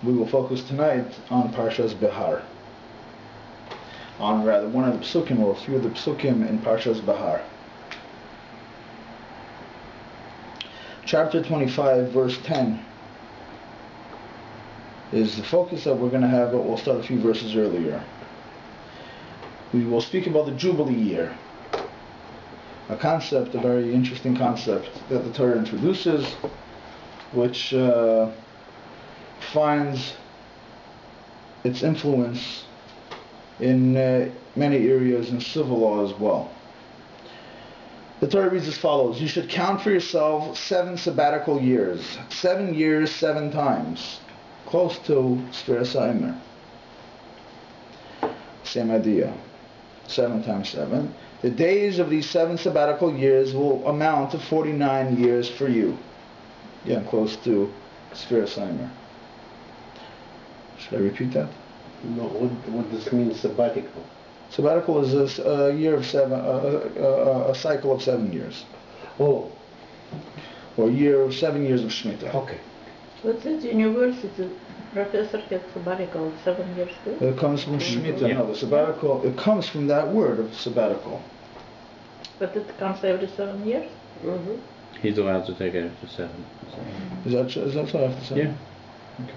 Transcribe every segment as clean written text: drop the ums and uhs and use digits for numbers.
We will focus tonight on Parshas Behar. On rather one of the psukim or a few of the psukim in Parshas Behar. Chapter 25, verse 10 is the focus that we're going to have, but we'll start a few verses earlier. We will speak about the Jubilee year. A concept, a very interesting concept that the Torah introduces, which finds its influence in many areas in civil law as well. The Torah reads as follows: you should count for yourself 7 sabbatical years. 7 years, 7 times. Close to Sfiras HaEmer. Same idea. 7 times 7. The days of these 7 sabbatical years will amount to 49 years for you. Again, close to Sfiras HaEmer. Should I repeat that? No, what does it mean, sabbatical? Sabbatical is a year of 7, a cycle of 7 years. Oh. Or a year of 7 years of Shemitah. Okay. What's at university? Professor had sabbatical 7 years too? It comes from Shemitah. Yeah. No, the sabbatical, it comes from that word of sabbatical. But it comes every 7 years? Mm-hmm. He's allowed to take it after 7. Is that what I have to say? Yeah. Okay.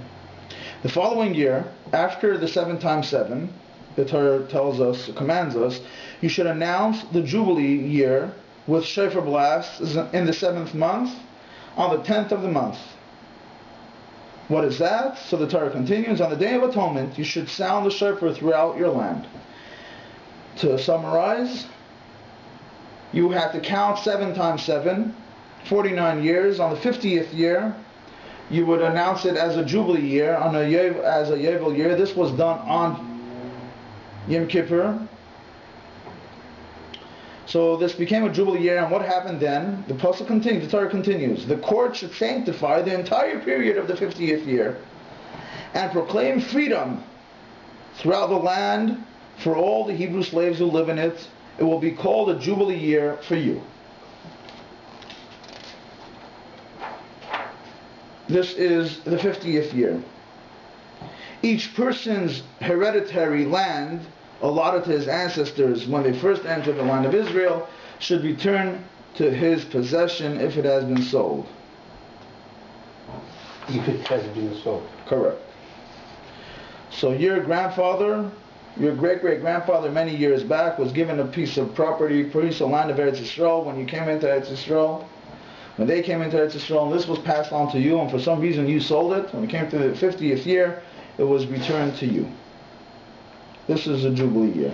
The following year, after the 7 times 7, the Torah tells us, commands us, you should announce the Jubilee year with shofar blasts in the 7th month, on the 10th of the month. What is that? So the Torah continues, on the Day of Atonement, you should sound the shofar throughout your land. To summarize, you have to count 7 times 7, 49 years. On the 50th year, you would announce it as a Jubilee year, as a Yovel year. This was done on Yom Kippur. So this became a Jubilee year, and what happened then? The Pasuk continues, the Torah continues. The court should sanctify the entire period of the 50th year and proclaim freedom throughout the land for all the Hebrew slaves who live in it. It will be called a Jubilee year for you. This is the 50th year. Each person's hereditary land allotted to his ancestors when they first entered the land of Israel should return to his possession if it has been sold. If it has been sold. Correct. So your grandfather, your great-great-grandfather many years back was given a piece of property, piece of land of Eretz Yisrael when you came into Eretz Yisrael. When they came into Eretz Yisrael, and this was passed on to you, and for some reason you sold it, when it came to the 50th year, it was returned to you. This is a Jubilee year.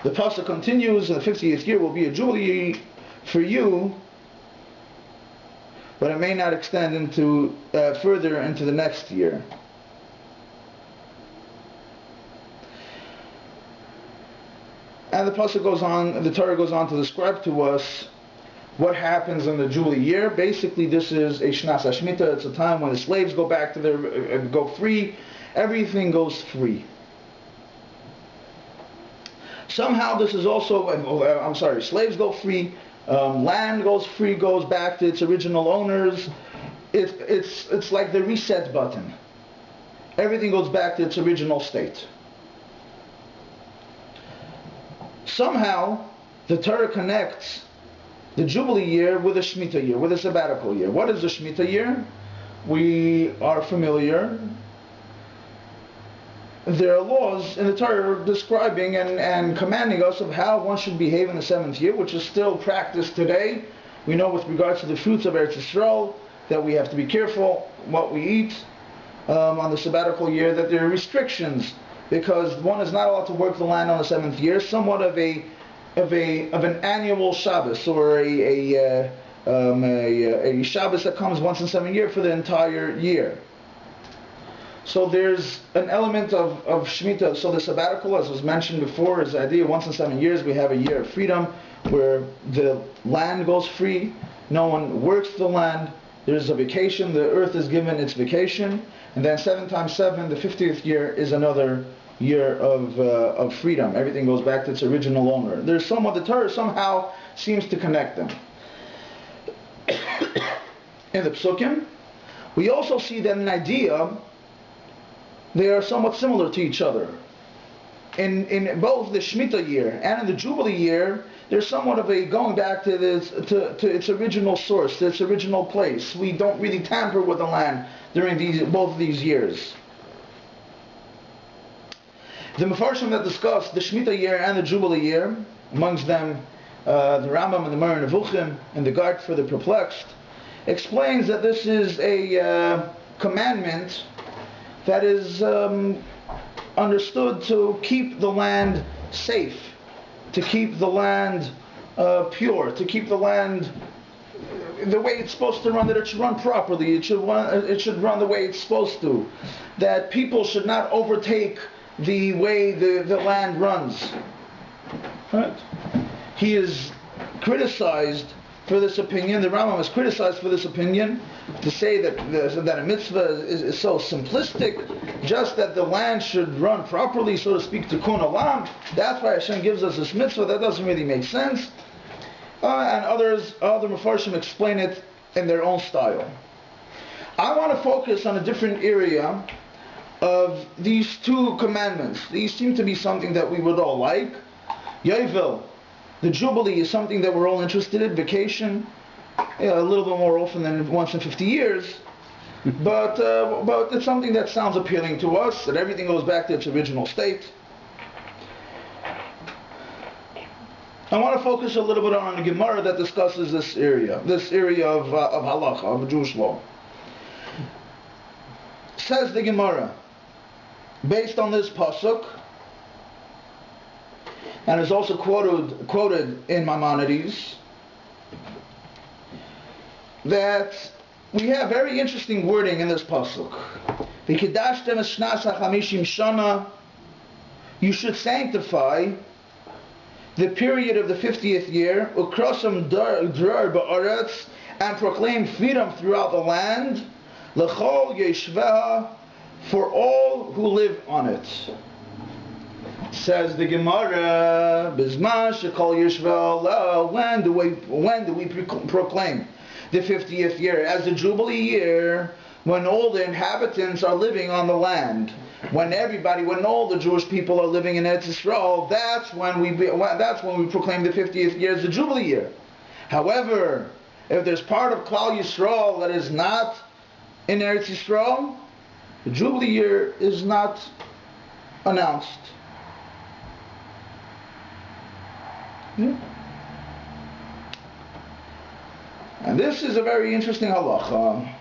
The pasuk continues, the 50th year will be a Jubilee for you, but it may not extend into further into the next year. And the pasuk goes on, the Torah goes on to describe to us what happens in the Jubilee year. Basically, this is a Shnas HaShemitah. It's a time when the slaves go back to their, go free. Everything goes free. Somehow this is also, slaves go free, land goes free, goes back to its original owners. It's like the reset button. Everything goes back to its original state. Somehow the Torah connects the Jubilee year with the Shemitah year, with the Sabbatical year. What is the Shemitah year? We are familiar. There are laws in the Torah describing and commanding us of how one should behave in the 7th year, which is still practiced today. We know with regards to the fruits of Eretz Yisrael that we have to be careful what we eat. On the Sabbatical year, that there are restrictions because one is not allowed to work the land on the 7th year. Somewhat of an annual Shabbos, or a Shabbos that comes once in 7 years for the entire year. So there's an element of Shemitah. So the sabbatical, as was mentioned before, is the idea once in 7 years we have a year of freedom where the land goes free, no one works the land, there's a vacation, the earth is given its vacation, and then 7 times 7, the 50th year, is another year of freedom. Everything goes back to its original owner. There's somewhat, the Torah somehow seems to connect them. In the psukim, We also see that in idea, they are somewhat similar to each other. In both the Shemitah year and in the Jubilee year, there's somewhat of a going back to to its original source, to its original place. We don't really tamper with the land during both of these years. The Mefarshim that discuss the Shemitah year and the Jubilee year, amongst them the Rambam and the Moreh Nevuchim and the Guard for the Perplexed, explains that this is a commandment that is understood to keep the land safe, to keep the land pure, to keep the land the way it's supposed to run, that it should run properly, it should run the way it's supposed to, that people should not overtake the way the land runs. Right? He is criticized for this opinion, the Rambam is criticized for this opinion, to say that a mitzvah is so simplistic, just that the land should run properly, so to speak, tikkun olam. That's why Hashem gives us this mitzvah. That doesn't really make sense. And other Mefarshim explain it in their own style. I want to focus on a different area of these two commandments. These seem to be something that we would all like. Yovel, the Jubilee, is something that we're all interested in. Vacation, a little bit more often than once in 50 years. But it's something that sounds appealing to us, that everything goes back to its original state. I want to focus a little bit on a Gemara that discusses this area of halacha, of Jewish law. Says the Gemara, based on this pasuk, and is also quoted in Maimonides, that we have very interesting wording in this pasuk. V'kedashtem es shnas hachamishim shana, you should sanctify the period of the 50th year, ukrosam drar ba'aretz, and proclaim freedom throughout the land, l'chol yeshveha, for all who live on it. Says the Gemara, Bizman shekol yeshveha, when do we proclaim the 50th year? As the Jubilee year, when all the inhabitants are living on the land. When all the Jewish people are living in Eretz Yisrael, that's when we proclaim the 50th year as the Jubilee year. However, if there's part of Klal Yisrael that is not in Eretz Yisrael, the Jubilee year is not announced. Yeah. And this is a very interesting halacha.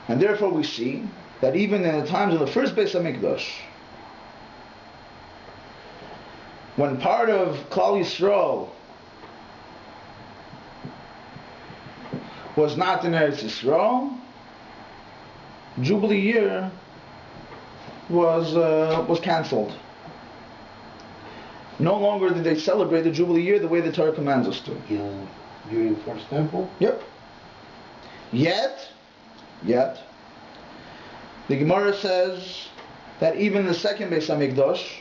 And therefore we see that even in the times of the first Beis HaMikdash, when part of Klal Yisrael was not in Eretz Yisrael, Jubilee year was cancelled. No longer did they celebrate the Jubilee year the way the Torah commands us to. During First Temple? Yep. Yet, the Gemara says that even the second Beis HaMikdash,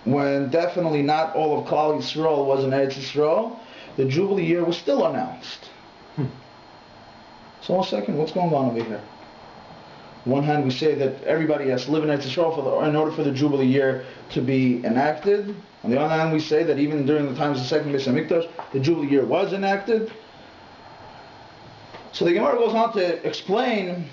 when definitely not all of Klal Yisrael was in Eretz Yisrael, the Jubilee year was still announced. So one second, what's going on over here? On one hand, we say that everybody has to live in Eretz Yisrael in order for the Jubilee year to be enacted. On the other hand, we say that even during the times of the second Beis HaMikdash, the Jubilee year was enacted. So the Gemara goes on to explain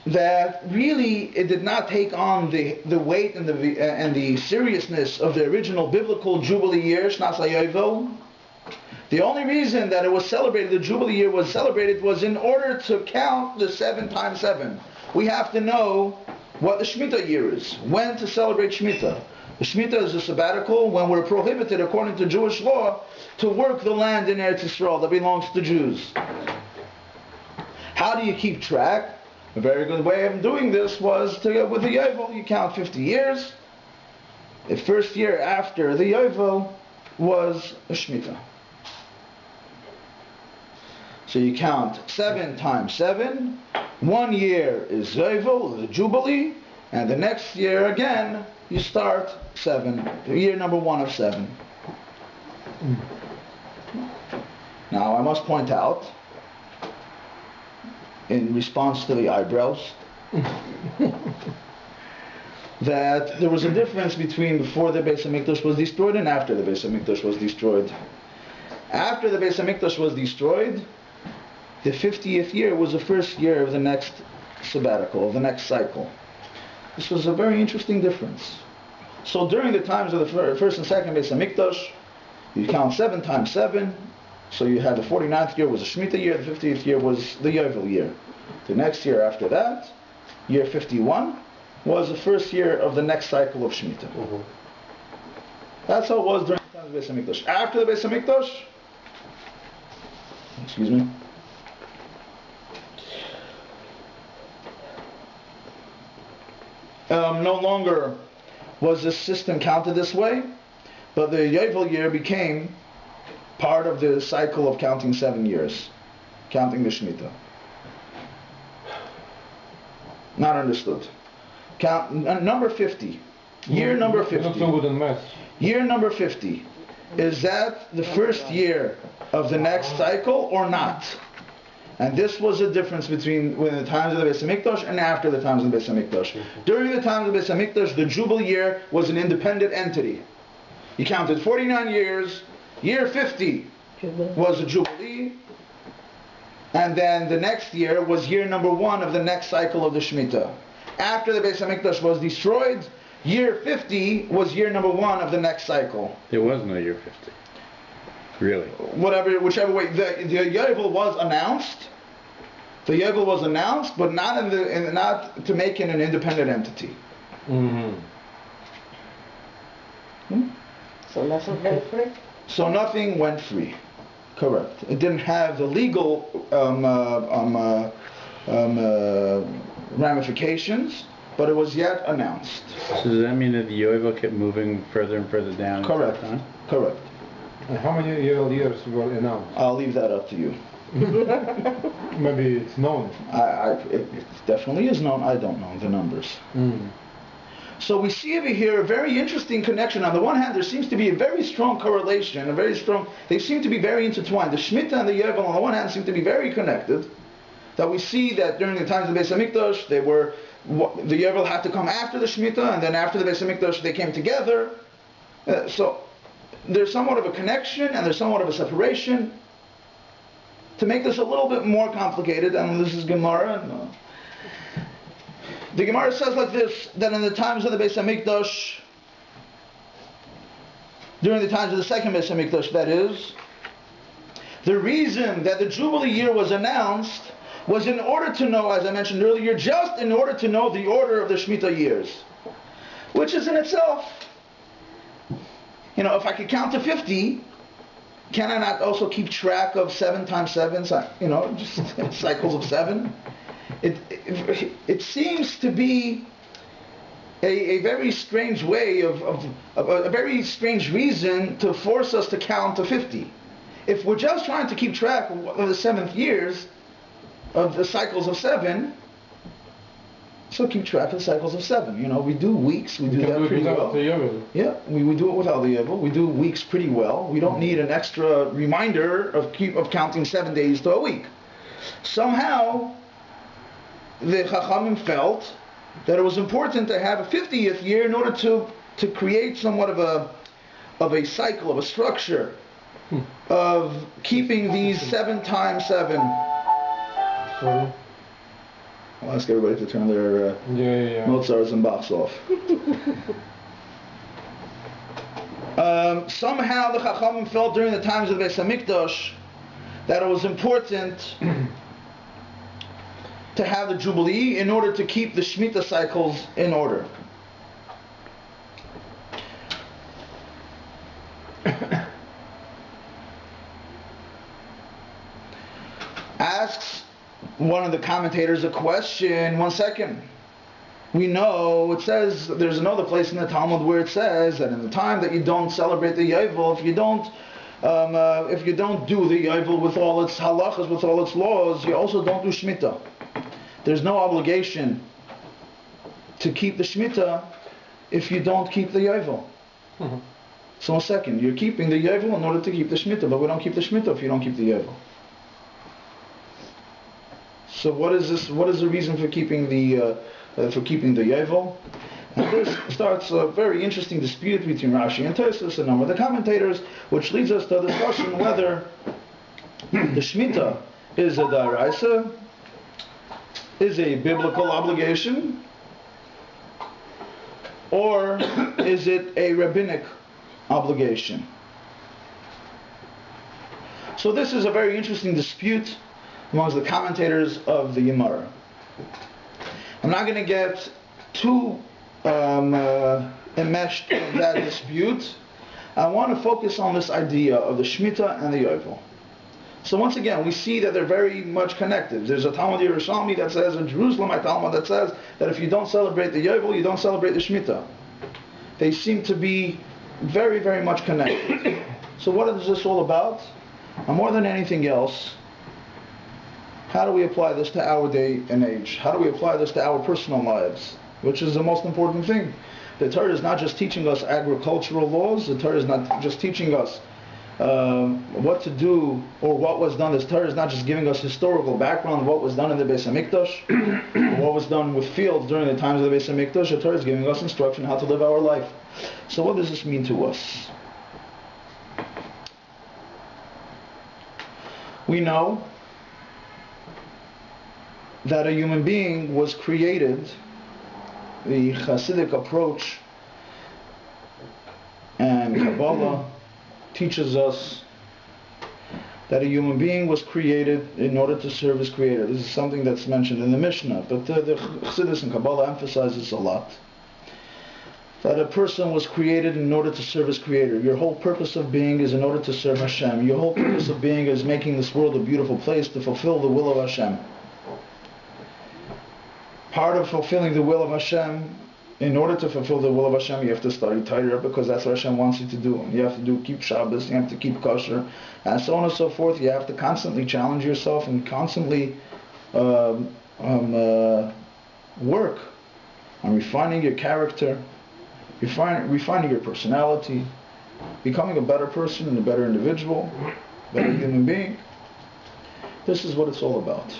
that really it did not take on the weight and the seriousness of the original biblical Jubilee year, Shnas HaYovel. The only reason that it was celebrated, the Jubilee year was celebrated, was in order to count the 7 times 7. We have to know what the Shemitah year is, when to celebrate Shemitah. The Shemitah is a sabbatical when we're prohibited, according to Jewish law, to work the land in Eretz Yisrael that belongs to Jews. How do you keep track? A very good way of doing this was with the Yovel, you count 50 years. The first year after the Yovel was a Shemitah. So you count 7 times 7. 1 year is Yovel, the Jubilee, and the next year again you start 7, year number 1 of 7. Now I must point out in response to the eyebrows, that there was a difference between before the Beis HaMikdash was destroyed and after the Beis HaMikdash was destroyed. After the Beis HaMikdash was destroyed, the 50th year was the first year of the next sabbatical, of the next cycle. This was a very interesting difference. So during the times of the first and second Beis HaMikdash, you count 7 times 7, so you had the 49th year was the Shemitah year, the 50th year was the Yovel year. The next year after that, year 51, was the first year of the next cycle of Shemitah. That's how it was during the time of the Beis HaMikdash. After the Beis HaMikdash, excuse me, no longer was this system counted this way, but the Yovel year became part of the cycle of counting 7 years, counting the Shemitah. Not understood. Count number 50. Year number 50. Not so good in math. Year number 50. Is that the first year of the next cycle or not? And this was the difference between when the times of the Beis HaMikdash and after the times of the Beis HaMikdash. During the times of the Beis HaMikdash, the Jubilee year was an independent entity. You counted 49 years. Year 50 was the Jubilee. And then the next year was year number 1 of the next cycle of the Shemitah. After the Beis HaMikdash was destroyed, year 50 was year number 1 of the next cycle. There was no year 50. Really? Whichever way. The Yovel was announced. The Yovel was announced, but not not to make it an independent entity. So nothing very free? So nothing went free. Correct. It didn't have the legal ramifications, but it was yet announced. So does that mean that the Yovel kept moving further and further down? Correct. Correct. And how many years were announced? I'll leave that up to you. Maybe it's known. It definitely is known. I don't know the numbers. So we see over here a very interesting connection. On the one hand, there seems to be a very strong correlation, they seem to be very intertwined. The Shemitah and the Yovel on the one hand seem to be very connected. That we see that during the times of the Beis HaMikdash, the Yovel had to come after the Shemitah, and then after the Beis HaMikdash they came together. So there's somewhat of a connection and there's somewhat of a separation. To make this a little bit more complicated, and this is Gemara, the Gemara says like this, that in the times of the Beis HaMikdash, during the times of the second Beis HaMikdash that is, the reason that the Jubilee year was announced was in order to know, as I mentioned earlier, just in order to know the order of the Shemitah years. Which is in itself, if I could count to 50, can I not also keep track of 7 times 7, just cycles of 7? It seems to be a very strange way of a very strange reason to force us to count to 50. If we're just trying to keep track of the 7th years of the cycles of 7, so keep track of the cycles of 7. We do weeks, we do that pretty well. Yeah, we do it without the Yovel. We do weeks pretty well. We don't need an extra reminder of counting 7 days to a week. Somehow, the Chachamim felt that it was important to have a 50th year in order to create somewhat of a cycle, of a structure, of keeping these 7 times 7. I'll ask everybody to turn their Mozarts and Bachs off. Somehow the Chachamim felt during the times of the Beis HaMikdash that it was important to have the Jubilee in order to keep the Shemitah cycles in order. Asks one of the commentators a question. 1 second. We know it says, there's another place in the Talmud where it says that in the time that you don't celebrate the Yovel, if you don't do the Yovel with all its halachas, with all its laws, you also don't do Shemitah. There's no obligation to keep the Shemitah if you don't keep the Yovel. So 1 second, you're keeping the Yovel in order to keep the Shemitah, but we don't keep the Shemitah if you don't keep the Yovel. So what is this? What is the reason for keeping the yovel? And this starts a very interesting dispute between Rashi and Tosfos and a number of the commentators, which leads us to a discussion whether the Shemitah is a daraisa, is a biblical obligation, or is it a rabbinic obligation? So this is a very interesting dispute amongst the commentators of the Gemara. I'm not going to get too enmeshed in that dispute. I want to focus on this idea of the Shemitah and the Yovel. So once again, we see that they're very much connected. There's a Talmud Yerushalmi that says, in Jerusalem, a Talmud that says that if you don't celebrate the Yovel, you don't celebrate the Shemitah. They seem to be very, very much connected. So what is this all about? And more than anything else, how do we apply this to our day and age? How do we apply this to our personal lives? Which is the most important thing. The Torah is not just teaching us agricultural laws. The Torah is not just teaching us what to do or what was done. The Torah is not just giving us historical background of what was done in the Beis HaMikdash, or what was done with fields during the times of the Beis HaMikdash. The Torah is giving us instruction how to live our life. So what does this mean to us? We know that a human being was created. The Hasidic approach and Kabbalah teaches us that a human being was created in order to serve his Creator. This is something that's mentioned in the Mishnah, but the Chassidus and Kabbalah emphasize this a lot. That a person was created in order to serve his Creator. Your whole purpose of being is in order to serve Hashem. Your whole purpose of being is making this world a beautiful place to fulfill the will of Hashem. Part of fulfilling the will of Hashem, in order to fulfill the will of Hashem, you have to study Torah, because that's what Hashem wants you to do. You have to keep Shabbos, you have to keep kosher, and so on and so forth. You have to constantly challenge yourself and constantly work on refining your character, refining your personality, becoming a better person and a better individual, better human being. This is what it's all about.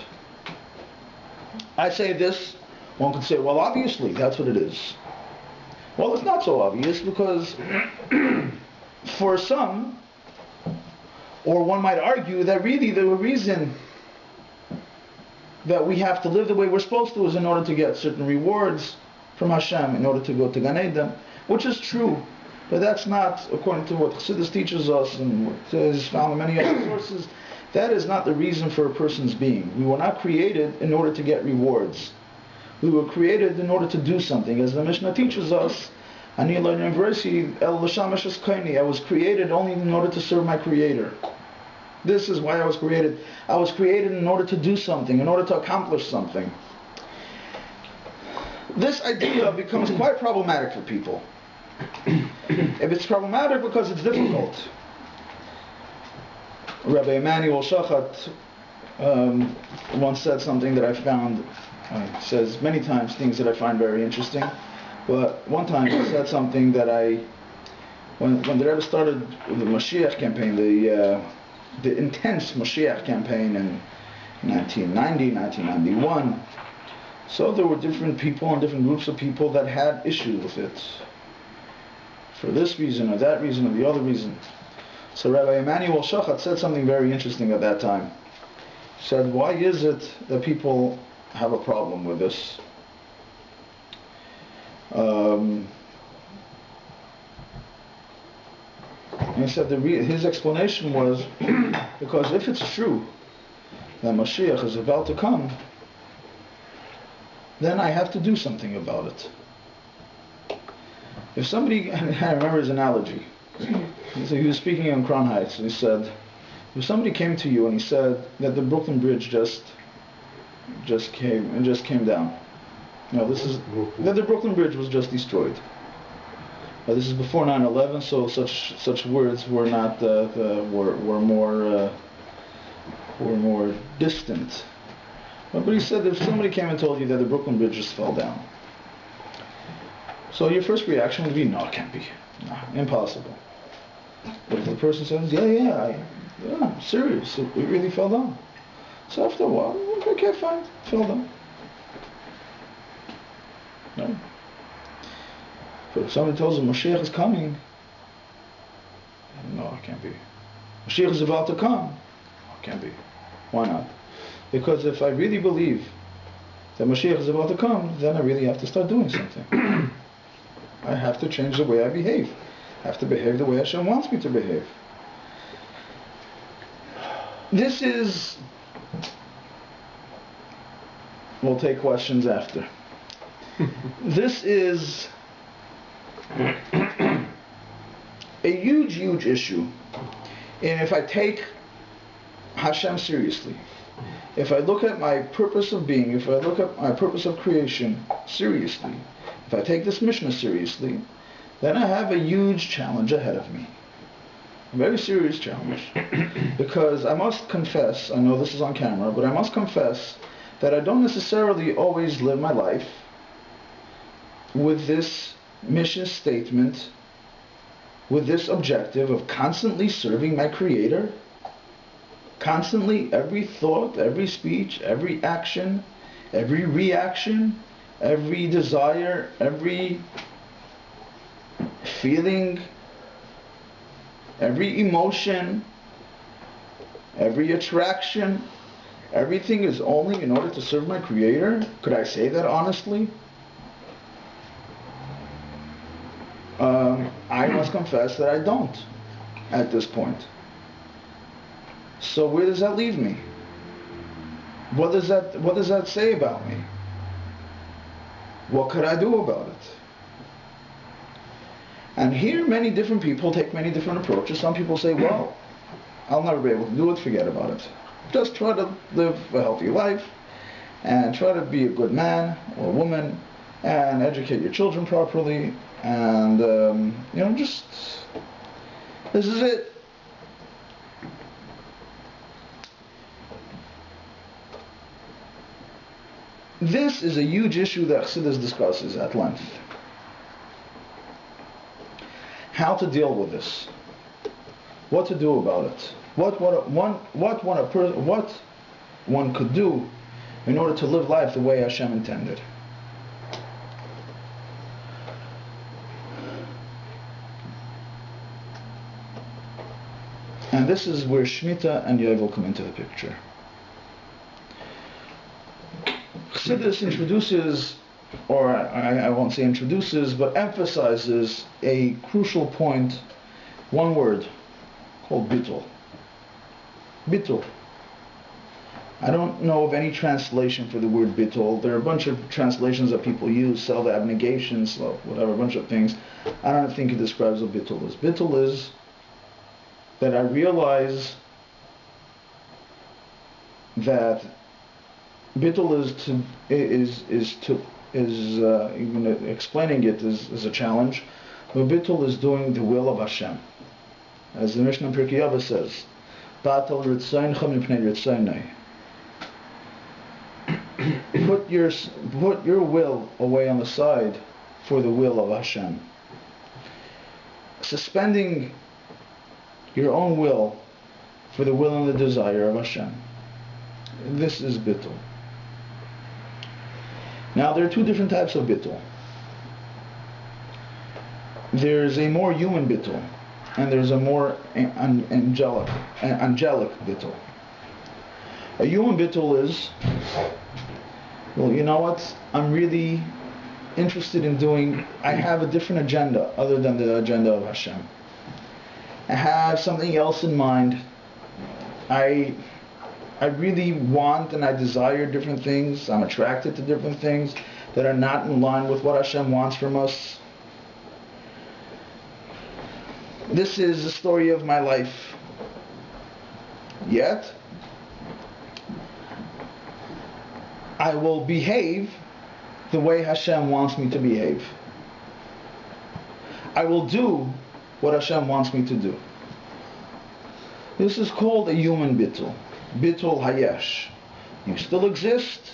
I say this, one could say, well, obviously, that's what it is. Well, it's not so obvious, because for some, or one might argue that really the reason that we have to live the way we're supposed to is in order to get certain rewards from Hashem, in order to go to Gan Eden, which is true, but that's not according to what Chassidus teaches us and what is found in many other sources. That is not the reason for a person's being. We were not created in order to get rewards. We were created in order to do something. As the Mishnah teaches us, I was created only in order to serve my Creator. This is why I was created. I was created in order to do something, in order to accomplish something. This idea becomes quite problematic for people. If it's problematic because it's difficult. Rabbi Emanuel Shachat once said something that I found, says many times things that I find very interesting, but one time he said something that when the Rebbe started the Mashiach campaign, the intense Mashiach campaign in 1990, 1991, so there were different people and different groups of people that had issues with it, for this reason or that reason or the other reason. So Rabbi Emanuel Shachat said something very interesting at that time. He said, why is it that people have a problem with this? And he said his explanation was, because if it's true that Mashiach is about to come, then I have to do something about it. If somebody, I remember his analogy, so he was speaking on Crown Heights, and he said, if somebody came to you and he said that the Brooklyn Bridge just came down. No, that the Brooklyn Bridge was just destroyed. This is before 9/11, so such words were not were more distant. But he said, if somebody came and told you that the Brooklyn Bridge just fell down, so your first reaction would be, no, it can't be, no, impossible. But if the person says, yeah, I'm serious, it really fell down. So after a while, Okay, fine, fill them. No. But if somebody tells them Mashiach is coming, no, it can't be. Mashiach is about to come. It can't be. Why not? Because if I really believe that Mashiach is about to come, then I really have to start doing something. I have to change the way I behave. I have to behave the way Hashem wants me to behave. This is... We'll take questions after. This is a huge, huge issue. And if I take Hashem seriously, if I look at my purpose of being, if I look at my purpose of creation seriously, if I take this Mishnah seriously, then I have a huge challenge ahead of me. A very serious challenge. Because I must confess, I know this is on camera, but I must confess that I don't necessarily always live my life with this mission statement, with this objective of constantly serving my Creator. Constantly, every thought, every speech, every action, every reaction, every desire, every feeling, every emotion, every attraction, everything is only in order to serve my Creator? Could I say that honestly? I must confess that I don't at this point. So where does that leave me? What does that say about me? What could I do about it? And here many different people take many different approaches. Some people say, well, I'll never be able to do it, forget about it. Just try to live a healthy life and try to be a good man or woman and educate your children properly and, just, this is it. This is a huge issue that Chassidus discusses at length. How to deal with this. What to do about it. What one could do in order to live life the way Hashem intended. And this is where Shemitah and Yovel come into the picture. Chassidus introduces, or I won't say introduces, but emphasizes a crucial point, one word, called bittul. Bittul. I don't know of any translation for the word bittul. There are a bunch of translations that people use, self-abnegation, whatever, a bunch of things. I don't think it describes what bittul is. Bittul is that I realize that bittul even explaining it is a challenge. But bittul is doing the will of Hashem. As the Mishnah in Pirkei Avos says, Batal ritzoncha mipnei ritzonai. Put your will away on the side for the will of Hashem. Suspending your own will for the will and the desire of Hashem. This is bittul. Now there are two different types of bittul. There's a more human bittul, and there's a more angelic bittul. A human bittul is, well, you know what? I'm really interested in doing, I have a different agenda other than the agenda of Hashem. I have something else in mind. I really want and I desire different things. I'm attracted to different things that are not in line with what Hashem wants from us. This is the story of my life. Yet, I will behave the way Hashem wants me to behave. I will do what Hashem wants me to do. This is called a human bittul. Bittul hayesh. You still exist.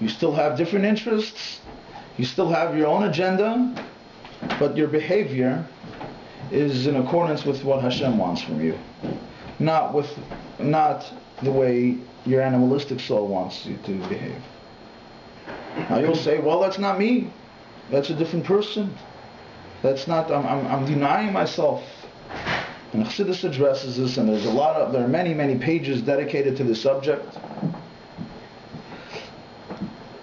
You still have different interests. You still have your own agenda. But your behavior is in accordance with what Hashem wants from you. Not the way your animalistic soul wants you to behave. Now you'll say, well, that's not me. That's a different person. That's not, I'm denying myself. And Chassidus addresses this, and there are many pages dedicated to this subject.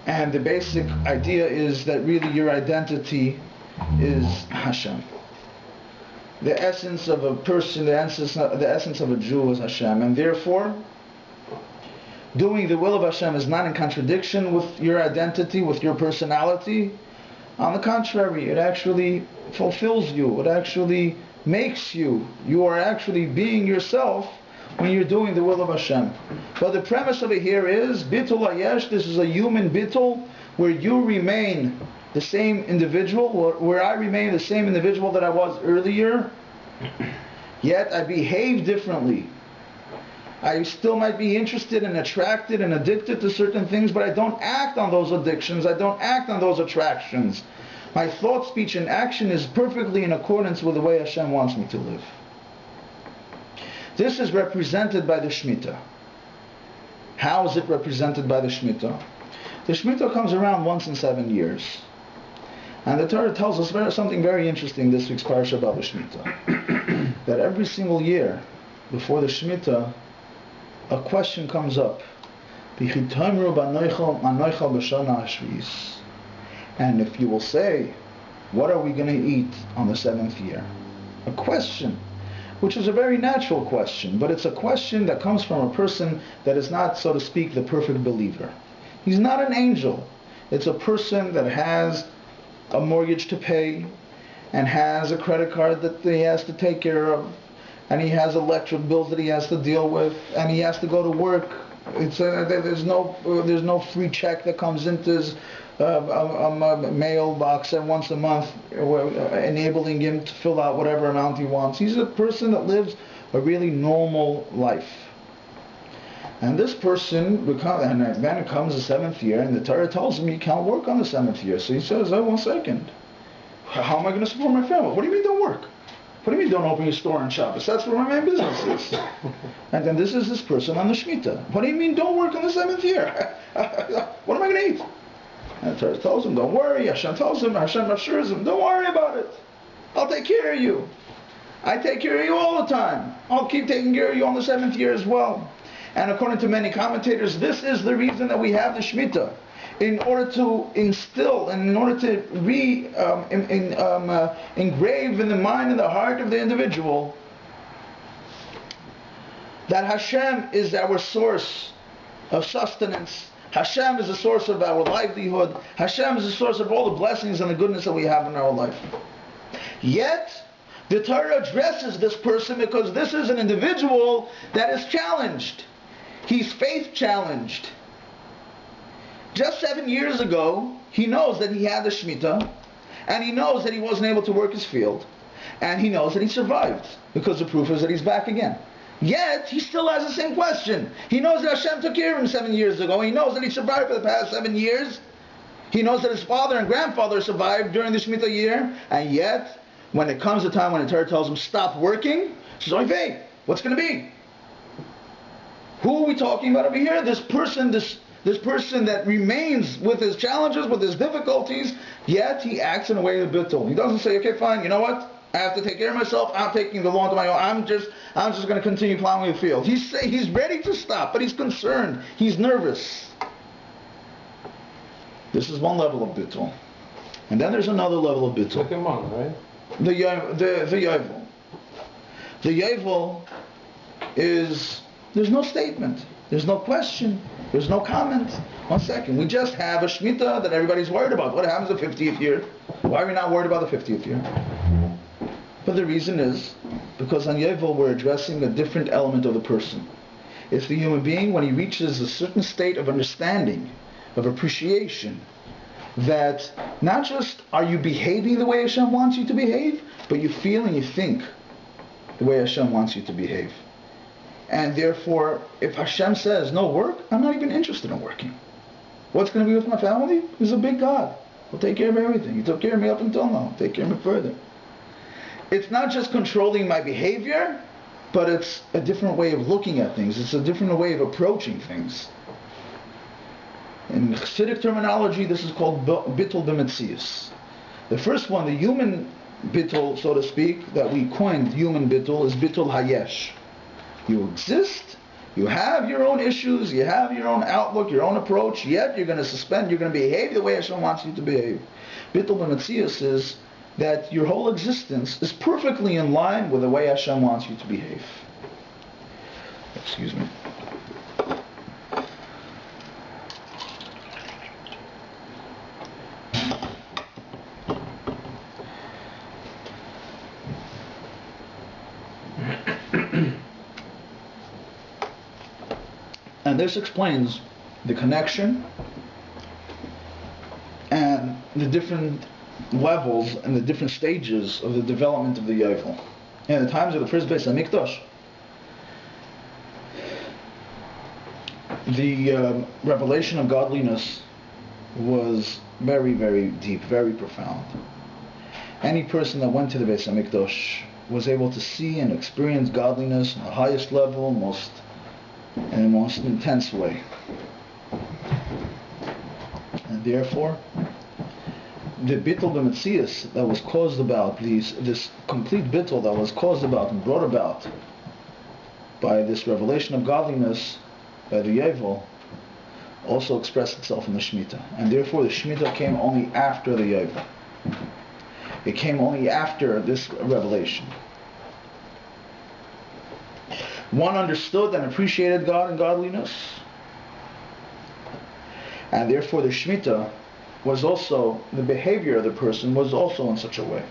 And the basic idea is that really your identity is Hashem. The essence of a person, the essence of a Jew is Hashem, and therefore doing the will of Hashem is not in contradiction with your identity, with your personality. On the contrary, it actually fulfills you. It actually makes you. You are actually being yourself when you're doing the will of Hashem. But the premise of it here is Bitul Hayesh. This is a human bitul where you remain the same individual, where I remain the same individual that I was earlier, yet I behave differently. I still might be interested and attracted and addicted to certain things, but I don't act on those addictions. I don't act on those attractions. My thought, speech, and action is perfectly in accordance with the way Hashem wants me to live. This is represented by the Shemitah. How is it represented by the Shemitah? The Shemitah comes around once in 7 years. And the Torah tells us something very interesting this week's parasha about the Shemitah. That every single year, before the Shemitah, a question comes up. And if you will say, what are we going to eat on the 7th year? A question, which is a very natural question, but it's a question that comes from a person that is not, so to speak, the perfect believer. He's not an angel. It's a person that has a mortgage to pay, and has a credit card that he has to take care of, and he has electric bills that he has to deal with, and he has to go to work. There's no free check that comes into his mailbox once a month, enabling him to fill out whatever amount he wants. He's a person that lives a really normal life. And this person, and then it comes the 7th year, and the Torah tells him he can't work on the 7th year. So he says, oh, 1 second. How am I going to support my family? What do you mean don't work? What do you mean don't open your store on Shabbos? That's where my main business is. And then this is this person on the Shemitah. What do you mean don't work on the 7th year? What am I going to eat? And the Torah tells him, don't worry. Hashem tells him, Hashem assures him, don't worry about it. I'll take care of you. I take care of you all the time. I'll keep taking care of you on the 7th year as well. And according to many commentators, this is the reason that we have the Shemitah. In order to instill and in order to engrave in the mind and the heart of the individual that Hashem is our source of sustenance. Hashem is the source of our livelihood. Hashem is the source of all the blessings and the goodness that we have in our life. Yet, the Torah addresses this person because this is an individual that is challenged. He's faith challenged. Just 7 years ago, he knows that he had the Shemitah, and he knows that he wasn't able to work his field, and he knows that he survived, because the proof is that he's back again. Yet, he still has the same question. He knows that Hashem took care of him 7 years ago. He knows that he survived for the past 7 years. He knows that his father and grandfather survived during the Shemitah year, and yet, when it comes a time when the Torah tells him, stop working, he says, oy vey, what's going to be? Who are we talking about over here? This person that remains with his challenges, with his difficulties, yet he acts in a way of bittul. He doesn't say, okay, fine, you know what? I have to take care of myself. I'm taking the law into my own. I'm just going to continue plowing the field. He's ready to stop, but he's concerned. He's nervous. This is one level of bittul. And then there's another level of bittul. Like a monk, right? The yovel. The yovel is, there's no statement. There's no question. There's no comment. 1 second. We just have a Shemitah that everybody's worried about. What happens the 50th year? Why are we not worried about the 50th year? But the reason is because on Yovel we're addressing a different element of the person. It's the human being when he reaches a certain state of understanding, of appreciation, that not just are you behaving the way Hashem wants you to behave, but you feel and you think the way Hashem wants you to behave. And therefore, if Hashem says no work, I'm not even interested in working. What's going to be with my family? He's a big God. He'll take care of everything. He took care of me up until now. He'll take care of me further. It's not just controlling my behavior, but it's a different way of looking at things. It's a different way of approaching things. In Hasidic terminology, this is called bittul b'metzius. The first one, the human bittul, so to speak, that we coined human bittul, is bittul hayesh. You exist, you have your own issues, you have your own outlook, your own approach, yet you're going to suspend, you're going to behave the way Hashem wants you to behave. Bittul b'metzius is that your whole existence is perfectly in line with the way Hashem wants you to behave. Excuse me. And this explains the connection and the different levels and the different stages of the development of the Yovel. In the times of the first Beis HaMikdash, the revelation of godliness was very, very deep, very profound. Any person that went to the Beis HaMikdash was able to see and experience godliness on the highest level, in the most intense way. And therefore, the bittul b'metzius that was caused about, this complete bittul that was caused about and brought about by this revelation of godliness by the Yovel, also expressed itself in the Shemitah. And therefore the Shemitah came only after the Yovel. It came only after this revelation. One understood and appreciated God and godliness, and therefore the Shemitah was also, the behavior of the person was also in such a way.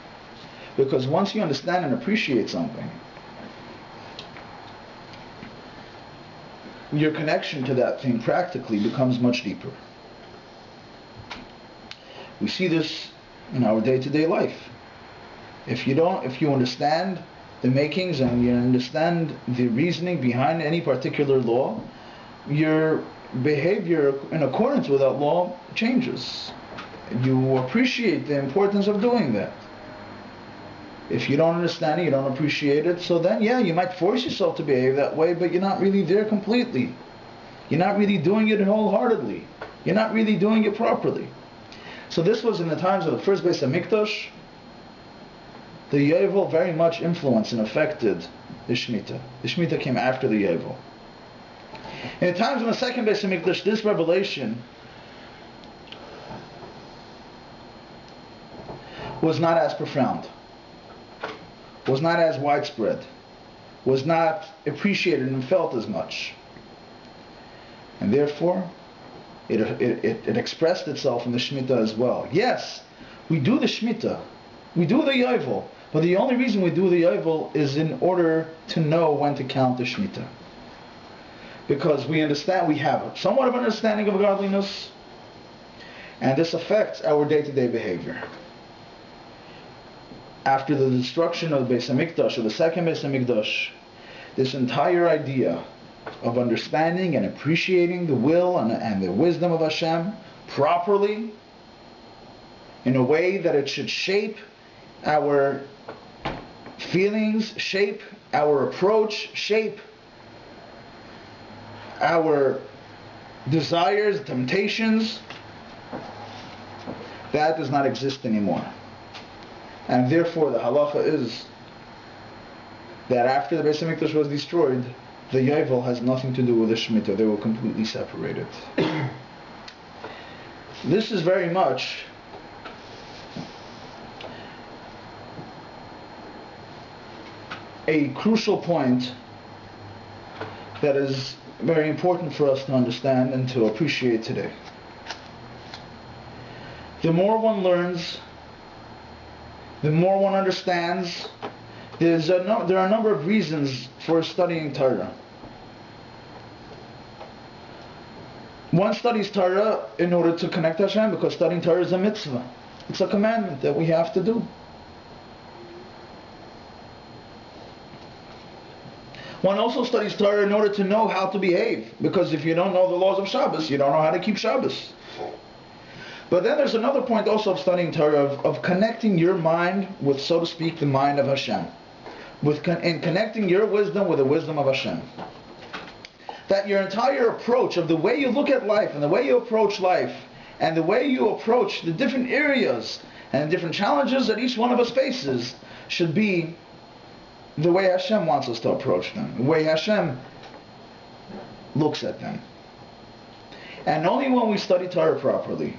Because once you understand and appreciate something, your connection to that thing practically becomes much deeper. We see this in our day-to-day life. If you understand the makings and you understand the reasoning behind any particular law, your behavior in accordance with that law changes. You appreciate the importance of doing that. If you don't understand it, you don't appreciate it, so then you might force yourself to behave that way, but you're not really there completely. You're not really doing it wholeheartedly. You're not really doing it properly. So this was in the times of the first Beis HaMikdash. The Yovel very much influenced and affected the Shemitah. The Shemitah came after the Yovel. In the times of the second Beis HaMikdash, this revelation was not as profound, was not as widespread, was not appreciated and felt as much. And therefore, it expressed itself in the Shemitah as well. Yes, we do the Shemitah, we do the Yovel, but the only reason we do the Yovel is in order to know when to count the Shemitah. Because we understand, we have somewhat of an understanding of godliness, and this affects our day-to-day behavior. After the destruction of the Beis HaMikdash, or the second Beis HaMikdash, this entire idea of understanding and appreciating the will and the wisdom of Hashem properly, in a way that it should shape our feelings, shape our approach, shape our desires, temptations, that does not exist anymore. And therefore the halacha is that after the Beis HaMikdash was destroyed, the Yovel has nothing to do with the Shemitah. They were completely separated. This is very much a crucial point that is very important for us to understand and to appreciate today. The more one learns, the more one understands, there are a number of reasons for studying Torah. One studies Torah in order to connect to Hashem, because studying Torah is a mitzvah. It's a commandment that we have to do. One also studies Torah in order to know how to behave, because if you don't know the laws of Shabbos, you don't know how to keep Shabbos. But then there's another point also of studying Torah, of connecting your mind with, so to speak, the mind of Hashem. in connecting your wisdom with the wisdom of Hashem. That your entire approach of the way you look at life and the way you approach life and the way you approach the different areas and different challenges that each one of us faces should be the way Hashem wants us to approach them, the way Hashem looks at them. And only when we study Torah properly,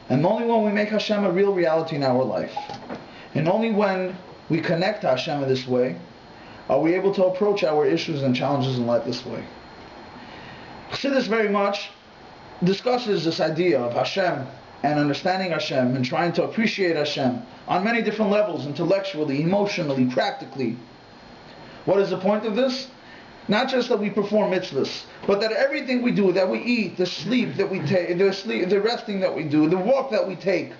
and only when we make Hashem a real reality in our life, and only when we connect to Hashem in this way, are we able to approach our issues and challenges in life this way. Chassidus very much discusses this idea of Hashem and understanding Hashem and trying to appreciate Hashem on many different levels, intellectually, emotionally, practically. What is the point of this? Not just that we perform mitzvahs, but that everything we do, that we eat, the sleep that we take, the resting that we do, the walk that we take,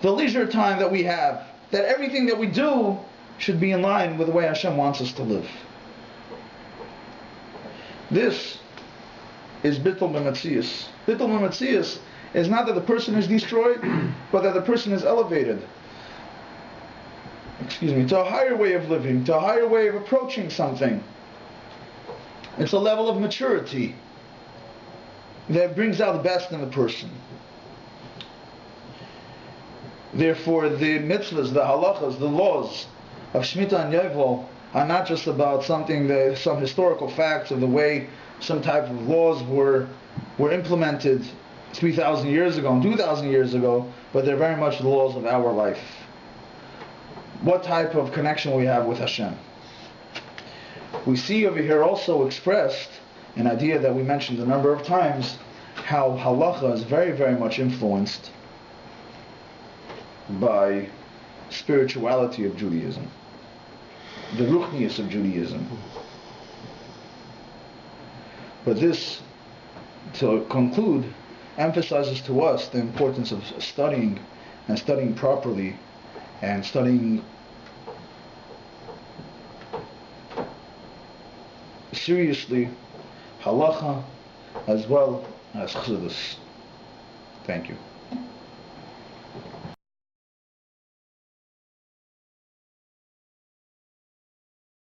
the leisure time that we have, that everything that we do should be in line with the way Hashem wants us to live. This is bittul b'metzius. Bittul b'metzius is not that the person is destroyed, but that the person is elevated. To a higher way of living, to a higher way of approaching something. It's a level of maturity that brings out the best in the person. Therefore, the mitzvahs, the halachas, the laws of Shemitah and Yovel are not just about some historical facts of the way some type of laws were implemented 3,000 years ago and 2,000 years ago, but they're very much the laws of our life. What type of connection we have with Hashem. We see over here also expressed an idea that we mentioned a number of times, how halacha is very, very much influenced by spirituality of Judaism, the ruchnius of Judaism. But this, to conclude, emphasizes to us the importance of studying, and studying properly, and studying seriously halacha as well as chassidus. Thank you.